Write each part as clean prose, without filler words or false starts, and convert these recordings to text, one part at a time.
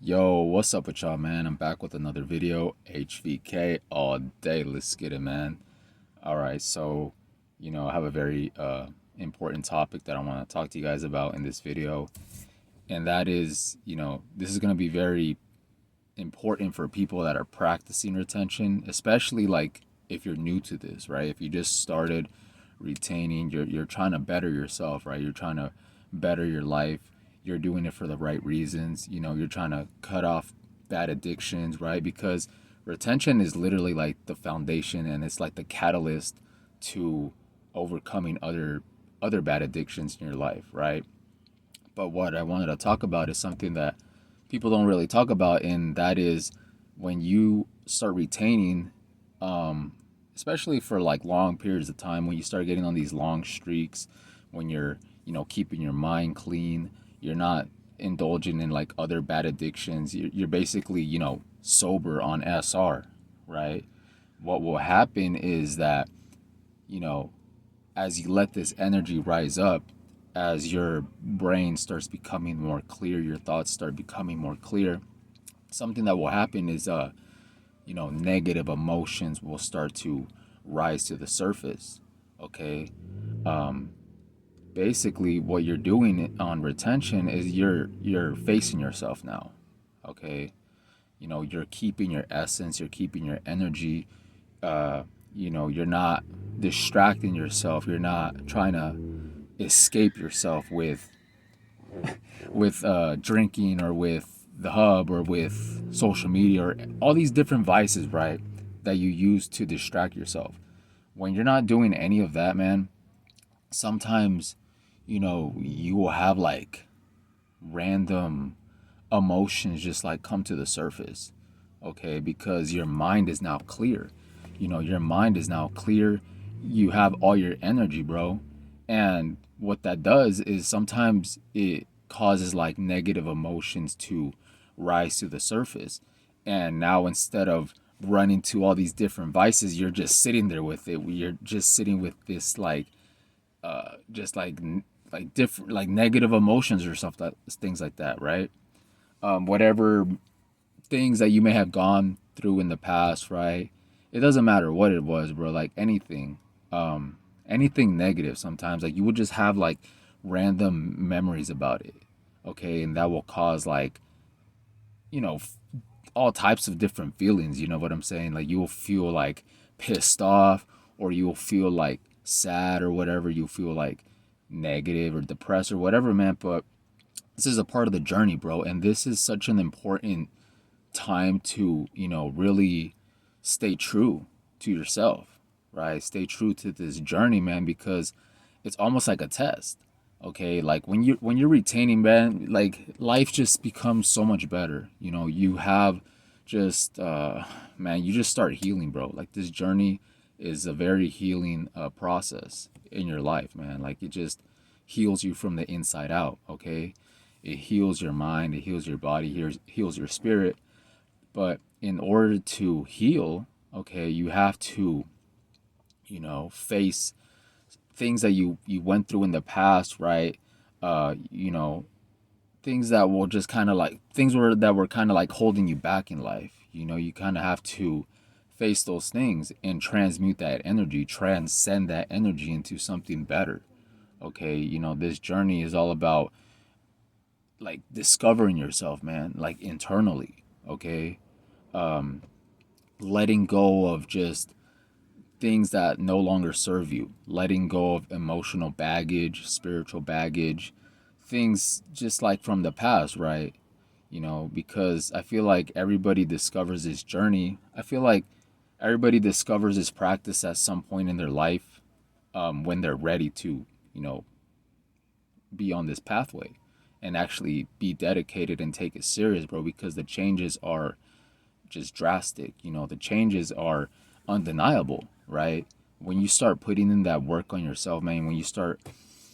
Yo, what's up with y'all, man? I'm back with another video. HVK all day. Let's get it, man. All right, so, I have a very important topic that I want to talk to you guys about in this video. And that is, this is going to be very important for people that are practicing retention, especially like if you're new to this, right? If you just started retaining, you're trying to better yourself, right? You're trying to better your life. You're doing it for the right reasons. You're trying to cut off bad addictions, right? Because retention is literally like the foundation and it's like the catalyst to overcoming other bad addictions in your life, right? But what I wanted to talk about is something that people don't really talk about, and that is when you start retaining, um, especially for like long periods of time, when you start getting on these long streaks, when you're, keeping your mind clean, you're not indulging in like other bad addictions, you're basically, sober on SR, right? What will happen is that, you know, as you let this energy rise up, as your brain starts becoming more clear, your thoughts start becoming more clear, something that will happen is negative emotions will start to rise to the surface. Okay. um Basically what you're doing on retention is you're facing yourself now. Okay. You're keeping your essence, you're keeping your energy. You're not distracting yourself, you're not trying to escape yourself with drinking or with the hub or with social media or all these different vices, right? That you use to distract yourself. When you're not doing any of that, man, sometimes, you will have like random emotions just like come to the surface. Okay, because your mind is now clear. Your mind is now clear. You have all your energy, bro. And what that does is sometimes it causes like negative emotions to rise to the surface. And now instead of running to all these different vices, you're just sitting there with it. You're just sitting with this like just like different like negative emotions or stuff, that things like that, right? Whatever things that you may have gone through in the past, right? It doesn't matter what it was, bro. Like anything, anything negative. Sometimes, like you would just have like random memories about it, okay, and that will cause like you know all types of different feelings. You know what I'm saying? Like you will feel like pissed off, or you will feel like sad or whatever. You feel like negative or depressed or whatever, man. But this is a part of the journey, bro, and this is such an important time to really stay true to yourself, right? Stay true to this journey, man, because it's almost like a test. Okay, like when you're retaining, man, like life just becomes so much better. You have just man, you just start healing, bro. Like this journey is a very healing process in your life, man. Like it just heals you from the inside out. Okay, it heals your mind, it heals your body, heals your spirit. But in order to heal, okay, you have to, face things that you went through in the past, right? Uh, you know, things that will just kind of like that were kind of like holding you back in life. You kind of have to face those things and transmute that energy, transcend that energy into something better. Okay, this journey is all about like discovering yourself, man, like internally. Okay, letting go of just things that no longer serve you, letting go of emotional baggage, spiritual baggage, things just like from the past, right? Because I feel like everybody discovers this journey. I feel like everybody discovers this practice at some point in their life, when they're ready to, you know, be on this pathway and actually be dedicated and take it serious, bro, because the changes are just drastic. The changes are undeniable, right? When you start putting in that work on yourself, man, when you start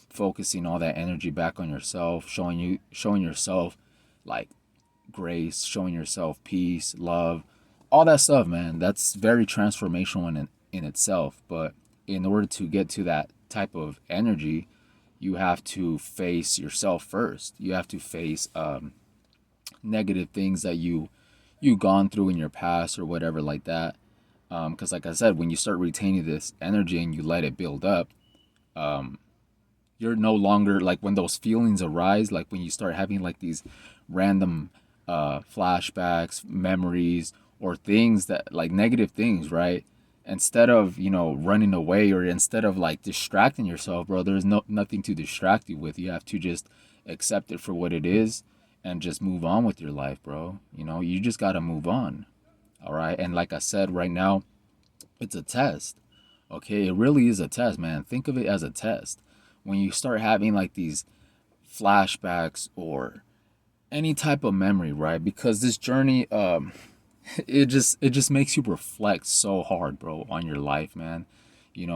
focusing all that energy back on yourself, showing yourself like grace, showing yourself peace, love, all that stuff, man, that's very transformational in itself. But in order to get to that type of energy, you have to face yourself first. You have to face negative things that you gone through in your past or whatever like that. Because like I said, when you start retaining this energy and you let it build up, um, you're no longer like when those feelings arise, like when you start having like these random flashbacks, memories, or things that like negative things, right? Instead of running away, or instead of like distracting yourself, bro, there's nothing to distract you with. You have to just accept it for what it is and just move on with your life, bro. You just got to move on. All right. And like I said, right now it's a test. Okay, it really is a test, man. Think of it as a test. When you start having like these flashbacks or any type of memory, right? Because this journey, it just makes you reflect so hard, bro, on your life, man.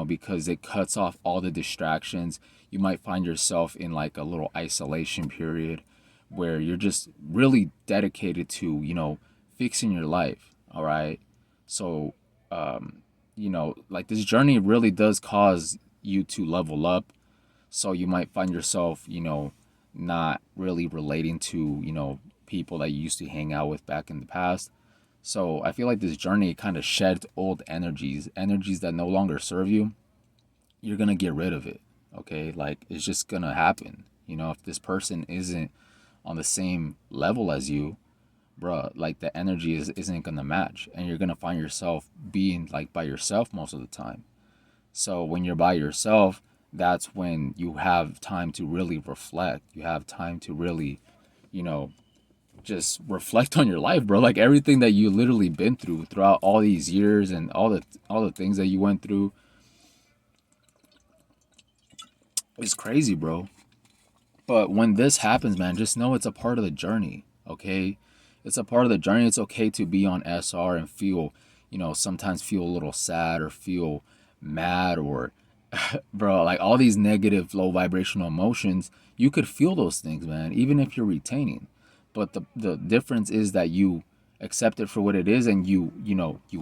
Because it cuts off all the distractions. You might find yourself in like a little isolation period where you're just really dedicated to, fixing your life. All right. So, like this journey really does cause you to level up. So you might find yourself, not really relating to, people that you used to hang out with back in the past. So I feel like this journey kind of sheds old energies that no longer serve you. You're going to get rid of it. Okay. Like it's just going to happen. If this person isn't on the same level as you, bruh, like the energy isn't going to match. And you're going to find yourself being like by yourself most of the time. So when you're by yourself, that's when you have time to really reflect. You have time to really, you know, just reflect on your life, bro. Like everything that you literally been through throughout all these years and all the things that you went through is crazy, bro. But when this happens, man, just know it's a part of the journey, okay? It's a part of the journey. It's okay to be on SR and feel, sometimes feel a little sad or feel mad or, bro, like all these negative, low vibrational emotions. You could feel those things, man, even if you're retaining. But the difference is that you accept it for what it is and you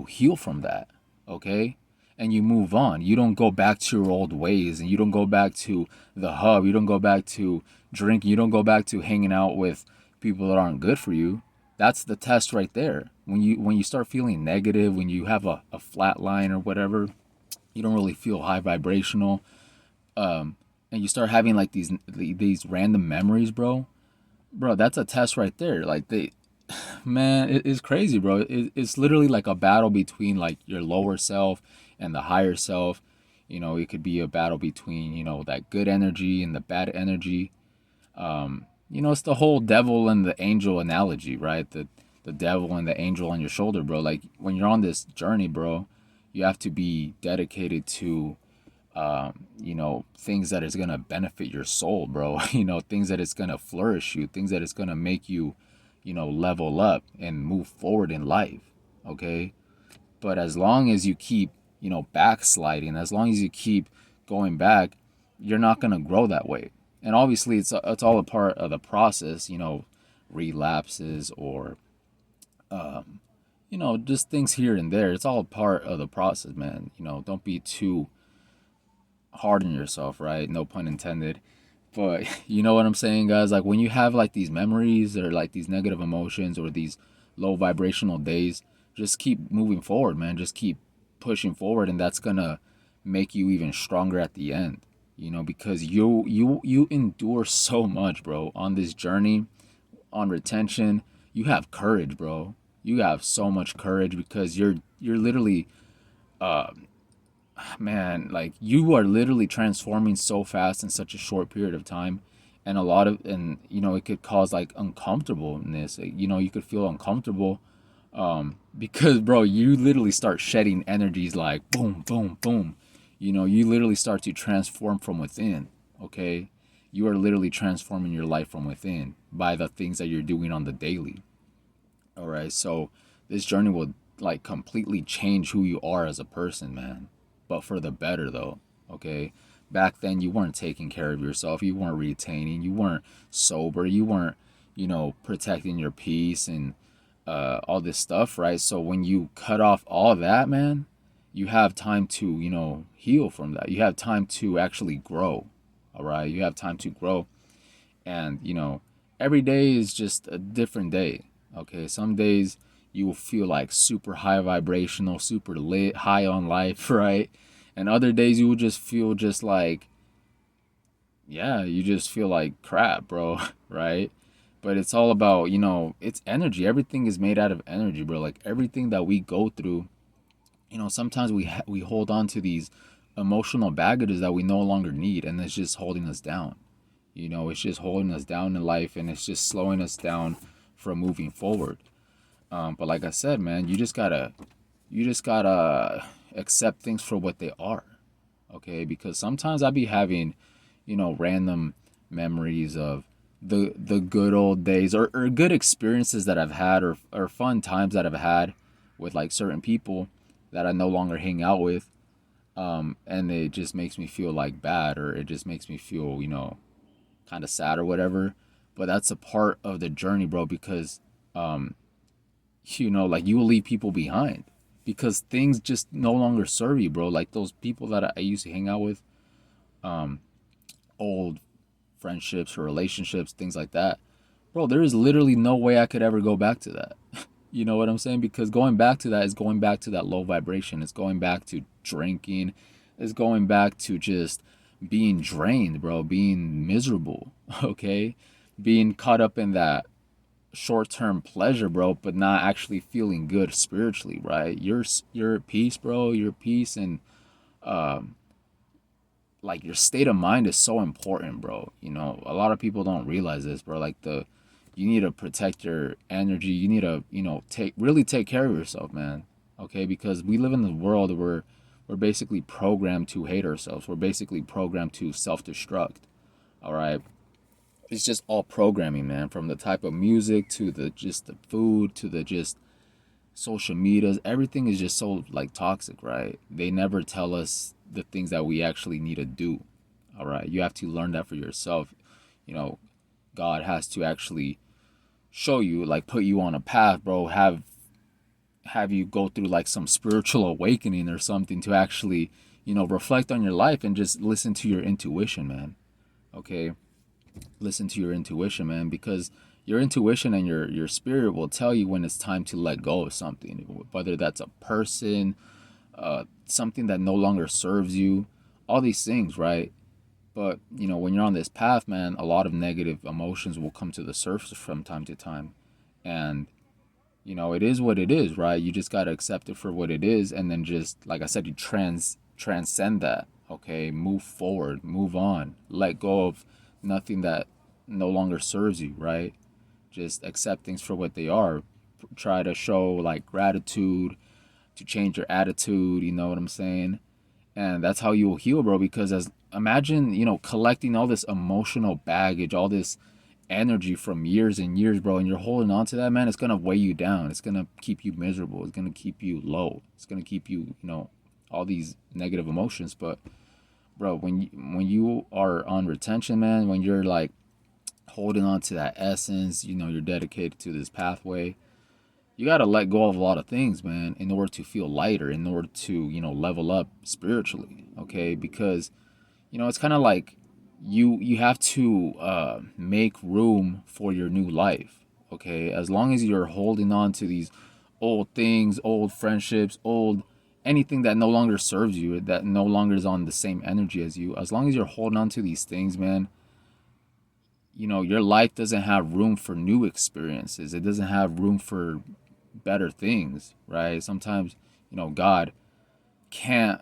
heal from that, okay? And you move on. You don't go back to your old ways and you don't go back to the hub. You don't go back to drinking. You don't go back to hanging out with people that aren't good for you. That's the test right there. When you start feeling negative, when you have a flat line or whatever, you don't really feel high vibrational, and you start having like these random memories, bro, that's a test right there. Like man, it's crazy, bro. It's literally like a battle between like your lower self and the higher self. It could be a battle between that good energy and the bad energy. It's the whole devil and the angel analogy, right? The devil and the angel on your shoulder, bro. Like when you're on this journey, bro, you have to be dedicated to things that is gonna benefit your soul, bro. Things that is gonna flourish you, things that is gonna make you, level up and move forward in life. Okay. But as long as you keep, backsliding, as long as you keep going back, you're not gonna grow that way. And obviously it's all a part of the process, relapses or just things here and there. It's all part of the process, man. Don't be too hard on yourself, right? No pun intended. But you know what I'm saying, guys? Like when you have like these memories or like these negative emotions or these low vibrational days, just keep moving forward, man. Just keep pushing forward, and that's gonna make you even stronger at the end. Because you endure so much, bro, on this journey, on retention. You have courage, bro. You have so much courage because you're literally man, like you are literally transforming so fast in such a short period of time. And it could cause like uncomfortableness. You could feel uncomfortable because, bro, you literally start shedding energies like boom, boom, boom. You literally start to transform from within. Okay, you are literally transforming your life from within by the things that you're doing on the daily. All right, so this journey will like completely change who you are as a person, man. But for the better, though. Okay, back then you weren't taking care of yourself. You weren't retaining. You weren't sober. You weren't, protecting your peace and all this stuff, right? So when you cut off all that, man, you have time to, heal from that. You have time to actually grow. All right, you have time to grow, and every day is just a different day. Okay, some days you will feel like super high vibrational, super lit, high on life, right? And other days you will just feel just like, yeah, you just feel like crap, bro, right? But it's all about, it's energy. Everything is made out of energy, bro. Like everything that we go through, sometimes we hold on to these emotional baggages that we no longer need, and it's just holding us down. It's just holding us down in life, and it's just slowing us down from moving forward. But like I said, man, you just gotta accept things for what they are, okay? Because sometimes I be having, random memories of the good old days, or good experiences that I've had, or fun times that I've had with like certain people that I no longer hang out with. And it just makes me feel like bad, or it just makes me feel, kind of sad or whatever. But that's a part of the journey, bro, because um, like you will leave people behind because things just no longer serve you, bro. Like those people that I used to hang out with, um, old friendships or relationships, things like that. Bro, there is literally no way I could ever go back to that. You know what I'm saying? Because going back to that is going back to that low vibration. It's going back to drinking. It's going back to just being drained, bro, being miserable, okay? Being caught up in that short-term pleasure, bro, but not actually feeling good spiritually, right? Your peace, bro, your peace, and um like your state of mind is so important, bro. A lot of people don't realize this, bro. Like you need to protect your energy. You need to, take care of yourself, man. Okay, because we live in a world where we're basically programmed to hate ourselves. We're basically programmed to self-destruct. All right, it's just all programming, man. From the type of music to the food to the just social medias, everything is just so like toxic, right? They never tell us the things that we actually need to do. All right, you have to learn that for yourself. You know, God has to actually show you, like put you on a path, bro. Have you go through like some spiritual awakening or something to actually, reflect on your life and just listen to your intuition, man. Okay, listen to your intuition, man, because your intuition and your spirit will tell you when it's time to let go of something, whether that's a person, something that no longer serves you, all these things, right? But when you're on this path, man, a lot of negative emotions will come to the surface from time to time, and it is what it is, right? You just gotta accept it for what it is, and then just like I said, you transcend that. Okay, move forward, move on, let go of nothing that no longer serves you, right? Just accept things for what they are. Try to show like gratitude to change your attitude. You know what I'm saying? And that's how you will heal, bro. Because as imagine, collecting all this emotional baggage, all this energy from years and years, bro, and you're holding on to that, man. It's gonna weigh you down. It's gonna keep you miserable. It's gonna keep you low. It's gonna keep you, all these negative emotions. But bro, when you are on retention, man, when you're like holding on to that essence, you're dedicated to this pathway, you got to let go of a lot of things, man, in order to feel lighter, in order to, level up spiritually, okay? Because, it's kind of like you have to make room for your new life, okay? As long as you're holding on to these old things, old friendships, old anything that no longer serves you, that no longer is on the same energy as you, as long as you're holding on to these things, man, your life doesn't have room for new experiences. It doesn't have room for better things, right? Sometimes, God can't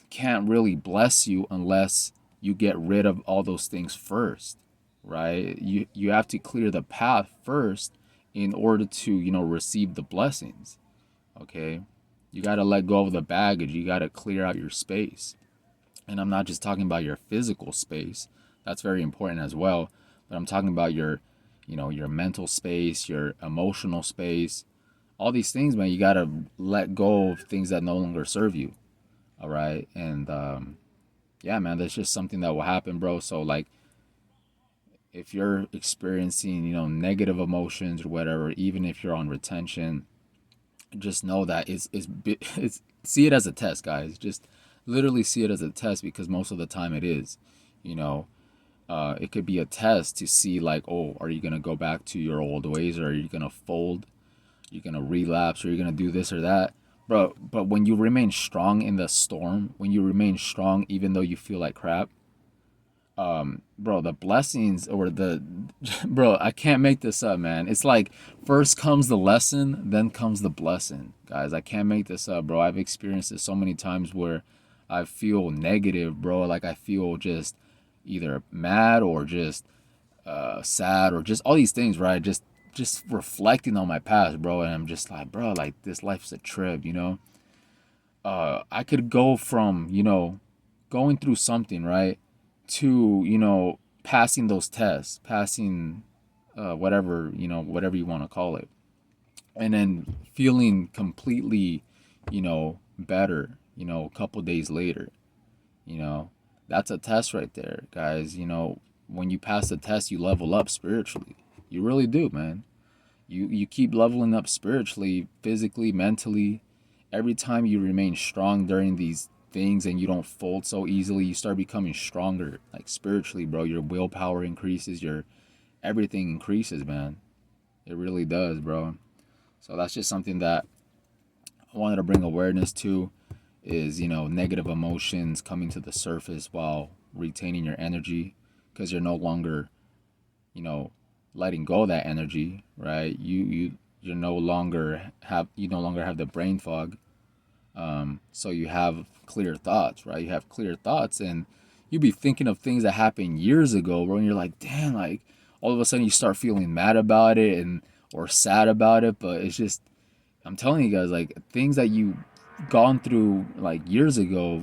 can't really bless you unless you get rid of all those things first, right? You have to clear the path first in order to, receive the blessings, okay? You got to let go of the baggage. You got to clear out your space. And I'm not just talking about your physical space. That's very important as well, but I'm talking about your mental space, your emotional space, all these things, man. You gotta let go of things that no longer serve you. All right, and yeah, man, that's just something that will happen, bro. So like, if you're experiencing, negative emotions or whatever, even if you're on retention, just know that it's see it as a test, guys. Just literally see it as a test because most of the time it is, you know. It could be a test to see like, oh, are you gonna go back to your old ways, or are you gonna fold? You're gonna relapse, or you're gonna do this or that, bro. But when you remain strong in the storm, when you remain strong even though you feel like crap, bro, the blessings or the bro, I can't make this up, man. It's like first comes the lesson, then comes the blessing, guys. I can't make this up, bro. I've experienced it so many times where I feel negative, bro. Like I feel just either mad or just sad or just all these things, right? Just reflecting on my past, bro, and I'm just like, bro, like this life's a trip, you know. I could go from, you know, going through something, right, to, you know, passing those tests, passing whatever, you know, whatever you want to call it, and then feeling completely, you know, better, you know, a couple days later, you know. That's a test right there, guys. You know, when you pass the test, you level up spiritually. You really do, man. You keep leveling up spiritually, physically, mentally. Every time you remain strong during these things and you don't fold so easily, you start becoming stronger, like spiritually, bro. Your willpower increases, your everything increases, man. It really does, bro. So that's just something that I wanted to bring awareness to, is, you know, negative emotions coming to the surface while retaining your energy, because you're no longer, you know, letting go of that energy, right? You no longer have the brain fog. So you have clear thoughts, right? You have clear thoughts, and you be thinking of things that happened years ago, bro, and you're like, damn, like all of a sudden you start feeling mad about it and or sad about it, but it's just, I'm telling you guys, like things that you gone through like years ago,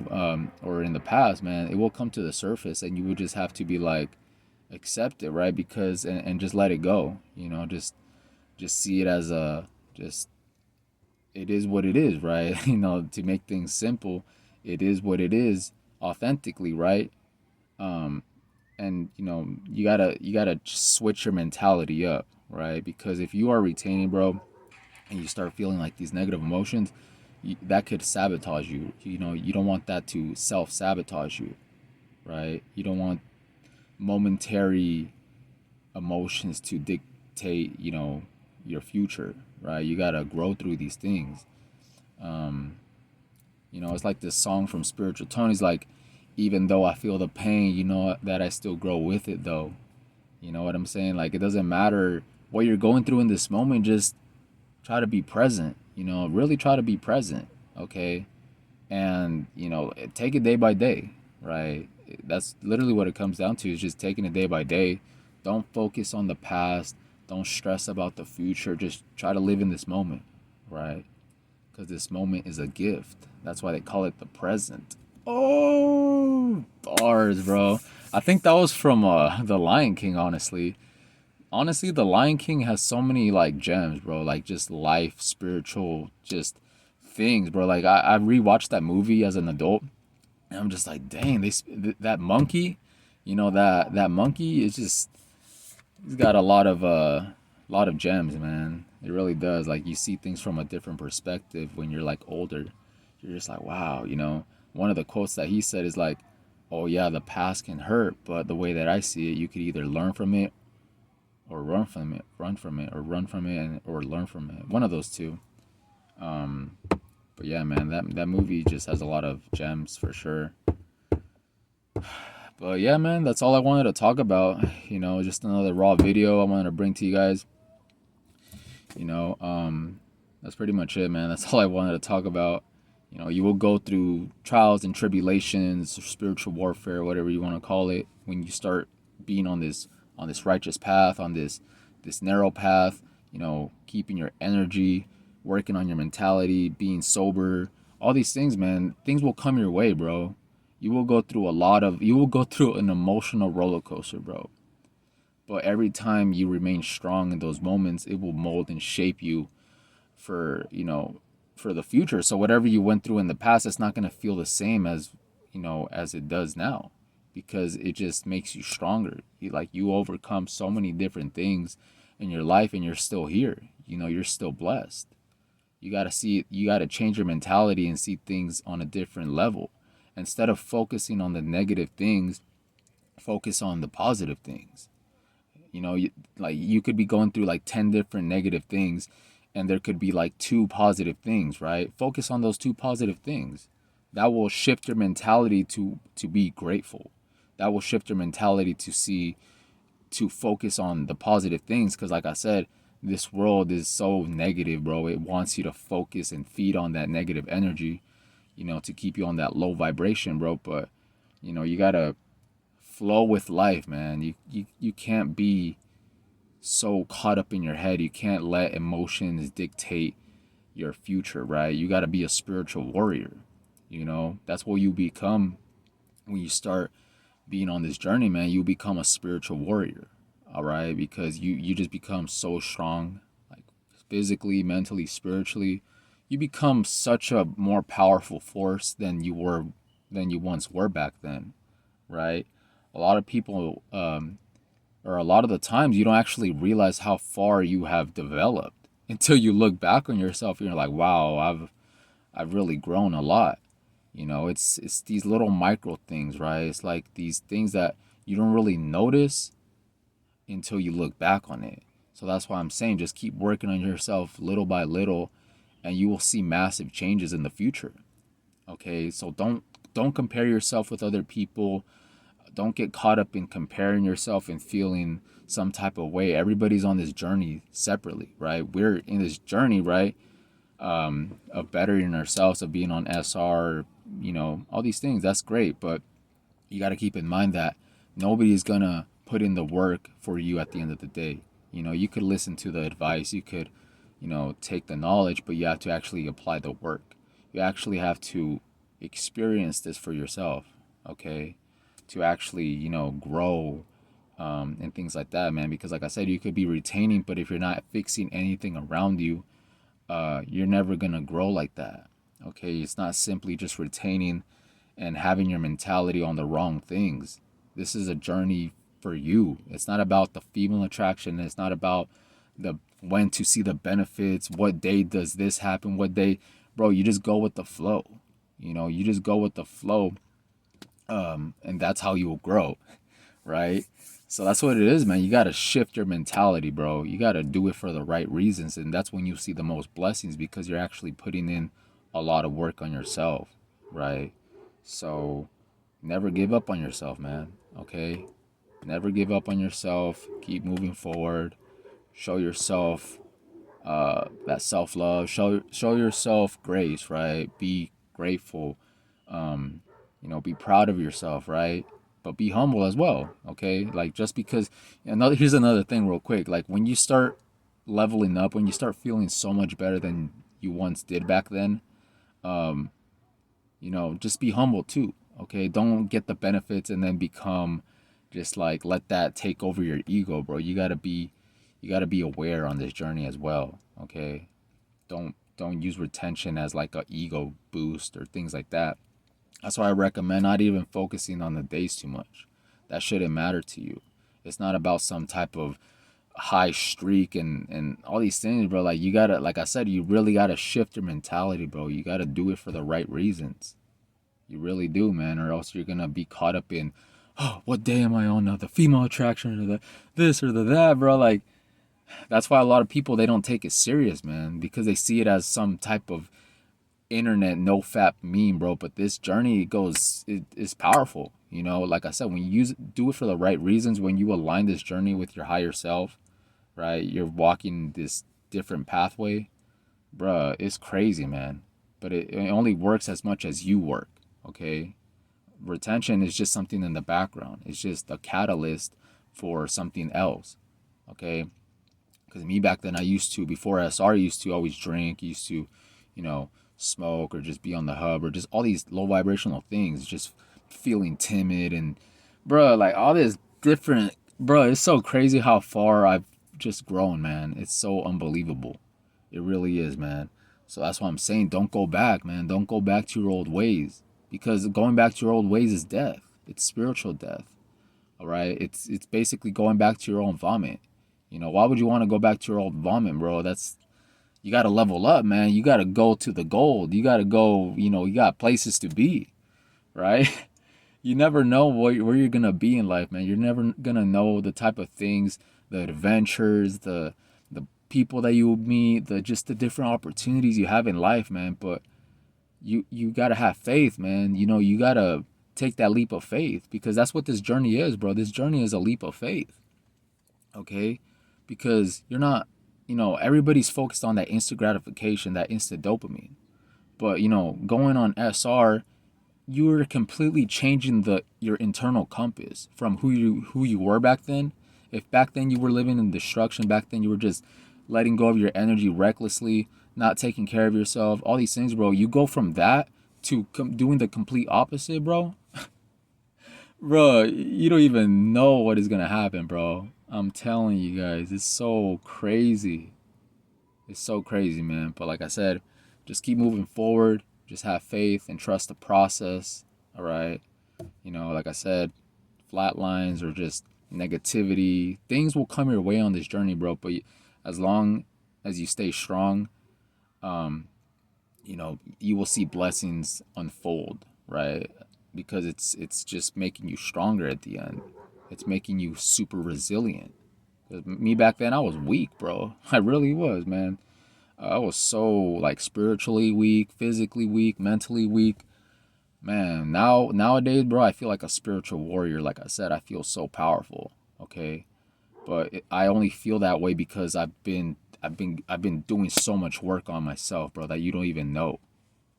or in the past, man, it will come to the surface, and you would just have to be like, accept it, right? Because and just let it go, you know, just see it as a, just, it is what it is, right? You know, to make things simple, it is what it is, authentically, right? Um, and you know, you gotta switch your mentality up, right? Because if you are retaining, bro, and you start feeling like these negative emotions, that could sabotage you. You know, you don't want that to self sabotage you, right? You don't want momentary emotions to dictate, you know, your future, right? You gotta grow through these things. Um, you know, it's like this song from Spiritual Tony's like, even though I feel the pain, you know that I still grow with it though. You know what I'm saying? Like it doesn't matter what you're going through in this moment, just try to be present, you know, really try to be present, okay? And, you know, take it day by day, right? That's literally what it comes down to, is just taking it day by day. Don't focus on the past. Don't stress about the future. Just try to live in this moment, right? Because this moment is a gift. That's why they call it the present. Oh, bars, bro. I think that was from The Lion King, honestly. The Lion King has so many like gems, bro, like just life spiritual just things, bro. Like I rewatched that movie as an adult, and I'm just like, dang, that monkey, you know, that monkey is just, he's got a lot of gems, man. It really does. Like you see things from a different perspective when you're like older. You're just like, wow, you know. One of the quotes that he said is like, oh yeah, the past can hurt, but the way that I see it, you could either learn from it or run from it, or run from it or learn from it. One of those two. But yeah, man, that movie just has a lot of gems for sure. But yeah, man, that's all I wanted to talk about. You know, just another raw video I wanted to bring to you guys. You know, that's pretty much it, man. That's all I wanted to talk about. You know, you will go through trials and tribulations, spiritual warfare, whatever you want to call it, when you start being on this righteous path, on this narrow path. You know, keeping your energy, working on your mentality, being sober, all these things, man. Things will come your way, bro. You will go through an emotional roller coaster, bro. But every time you remain strong in those moments, it will mold and shape you for, you know, for the future. So whatever you went through in the past, it's not going to feel the same as, you know, as it does now, because it just makes you stronger. You overcome so many different things in your life, and you're still here. You know, you're still blessed. You got to change your mentality and see things on a different level. Instead of focusing on the negative things, Focus on the positive things. You know, like you could be going through like 10 different negative things, and there could be like two positive things, right? Focus on those two positive things. That will shift your mentality to be grateful. That will shift your mentality to focus on the positive things, because like I said, this world is so negative, bro. It wants you to focus and feed on that negative energy, to keep you on that low vibration, bro. But you gotta flow with life, man. You can't be so caught up in your head. You can't let emotions dictate your future, right? You got to be a spiritual warrior. That's what you become when you start being on this journey, man. You become a spiritual warrior, all right? Because you just become so strong, like physically, mentally, spiritually. You become such a more powerful force than you once were back then, right? A lot of people, or a lot of the times, you don't actually realize how far you have developed until you look back on yourself and you're like, wow, I've really grown a lot. It's these little micro things, right? It's like these things that you don't really notice until you look back on it. So that's why I'm saying just keep working on yourself little by little, and you will see massive changes in the future. Okay? So don't compare yourself with other people. Don't get caught up in comparing yourself and feeling some type of way. Everybody's on this journey separately, right? We're in this journey, right? Of bettering ourselves, of being on SR, all these things. That's great, but you got to keep in mind that nobody's gonna put in the work for you at the end of the day. You could listen to the advice, you could, take the knowledge, but you have to actually apply the work. You actually have to experience this for yourself, okay? To actually, grow, and things like that, man. Because like I said, you could be retaining, but if you're not fixing anything around you, you're never gonna grow like that. Okay, it's not simply just retaining and having your mentality on the wrong things. This is a journey for you. It's not about the female attraction. It's not about the when to see the benefits. What day does this happen? What day, bro? You just go with the flow. You just go with the flow, and that's how you will grow, right? So that's what it is, man. You got to shift your mentality, bro. You got to do it for the right reasons. And that's when you see the most blessings, because you're actually putting in a lot of work on yourself, right? So never give up on yourself, man. Okay? Never give up on yourself. Keep moving forward. Show yourself that self-love. Show yourself grace, right? Be grateful. Be proud of yourself, right? But be humble as well, okay? Like, just because here's another thing real quick. Like, when you start leveling up, when you start feeling so much better than you once did back then, just be humble too, okay? Don't get the benefits and then become just like, let that take over your ego, bro. You got to be aware on this journey as well, okay? Don't use retention as like a ego boost or things like that. That's why I recommend not even focusing on the days too much. That shouldn't matter to you. It's not about some type of high streak and all these things, bro. Like, you gotta, like I said, you really gotta shift your mentality, bro. You gotta do it for the right reasons. You really do, man, or else you're gonna be caught up in, oh, what day am I on now? The female attraction or the this or the that, bro. Like, that's why a lot of people, they don't take it serious, man, because they see it as some type of internet no fap meme, bro. But this journey is powerful. Like I said, when you do it for the right reasons, when you align this journey with your higher self, right? You're walking this different pathway, bruh. It's crazy, man. But it only works as much as you work. Okay, retention is just something in the background. It's just a catalyst for something else. Okay, because me back then, I used to, before SR, used to always drink, used to, smoke, or just be on the hub, or just all these low vibrational things, just feeling timid and, bruh, like all this different, bruh, it's so crazy how far I've just grown, man. It's so unbelievable. It really is, man. So that's why I'm saying, don't go back, man. Don't go back to your old ways, because going back to your old ways is death. It's spiritual death. All right. It's basically going back to your own vomit. Why would you want to go back to your old vomit, bro? You got to level up, man. You got to go to the gold. You got to go, you got places to be, right? You never know where you're gonna be in life, man. You're never gonna know the type of things, the adventures, the people that you will meet, the just the different opportunities you have in life, man. But you gotta have faith, man. You know, you gotta take that leap of faith, because that's what this journey is, bro. This journey is a leap of faith, okay? Because you're not, everybody's focused on that instant gratification, that instant dopamine. But going on SR, you're completely changing your internal compass from who you were back then. If back then you were living in destruction, back then you were just letting go of your energy recklessly, not taking care of yourself, all these things, bro. You go from that to doing the complete opposite, bro. Bro, you don't even know what is gonna happen, bro. I'm telling you guys, it's so crazy. It's so crazy, man. But like I said, just keep moving forward. Just have faith and trust the process. All right. Like I said, flat lines or just negativity, things will come your way on this journey, bro. But as long as you stay strong, um, you will see blessings unfold, right? Because it's just making you stronger at the end. It's making you super resilient. 'Cause me back then, I was weak, bro. I really was, man. I was so like spiritually weak, physically weak, mentally weak. Man, nowadays, bro, I feel like a spiritual warrior. Like I said, I feel so powerful. Okay, but I only feel that way because I've been doing so much work on myself, bro, that you don't even know.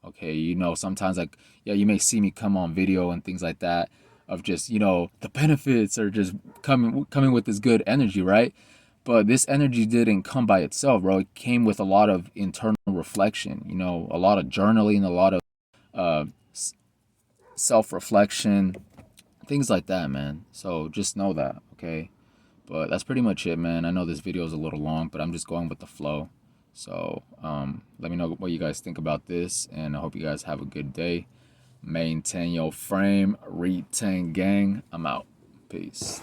Okay, sometimes, like, yeah, you may see me come on video and things like that, of just, the benefits are just coming with this good energy, right? But this energy didn't come by itself, bro. It came with a lot of internal reflection, a lot of journaling, a lot of uh, self reflection, things like that, man. So just know that, okay? But that's pretty much it, man. I know this video is a little long, but I'm just going with the flow. So let me know what you guys think about this, and I hope you guys have a good day. Maintain your frame, retain gang. I'm out. Peace.